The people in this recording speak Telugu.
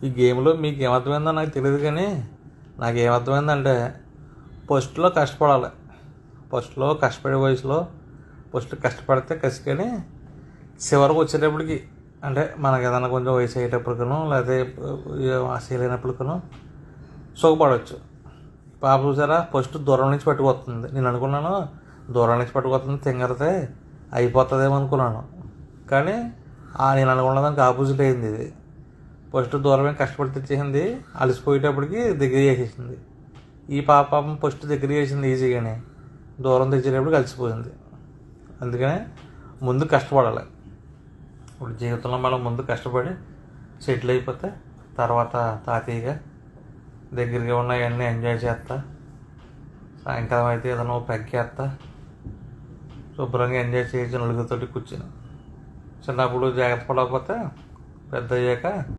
ఈ గేమ్లో మీకు ఏమర్థమైందో నాకు తెలియదు, కానీ నాకు ఏమర్థమైందంటే ఫస్ట్లో కష్టపడాలి. ఫస్ట్లో కష్టపడే వయసులో ఫస్ట్ కష్టపడితే కసికని చివరికి వచ్చేటప్పటికి అంటే మనకు ఏదైనా కొంచెం వయసు అయ్యేటప్పటికను లేకపోతే చేయలేనప్పటికను సుఖపడవచ్చు. పాప చూసారా ఫస్ట్ దూరం నుంచి పట్టుకొస్తుంది. నేను అనుకున్నాను దూరం నుంచి పట్టుకొస్తుంది తింగరతే అయిపోతుందేమో అనుకున్నాను, కానీ నేను అనుకున్న దానికి ఆపోజిట్ అయింది. ఇది ఫస్ట్ దూరమే కష్టపడి తెచ్చేసింది, అలసిపోయేటప్పటికి దగ్గర చేసేసింది. ఈ పాపం ఫస్ట్ దగ్గర చేసింది ఈజీగానే, దూరం తెచ్చేటప్పటికి అలసిపోయింది. అందుకనే ముందు కష్టపడాలి. ఇప్పుడు జీవితంలో మనం ముందు కష్టపడి సెటిల్ అయిపోతే తర్వాత తాతయ్యగా దగ్గరగా ఉన్నవన్నీ ఎంజాయ్ చేస్తా, సాయంకాలం అయితే ఏదైనా పెగ్గేస్తా, శుభ్రంగా ఎంజాయ్ చేయొచ్చు నలుగురితోటి కూర్చుని. చిన్నప్పుడు జాగ్రత్త పడకపోతే పెద్ద అయ్యాక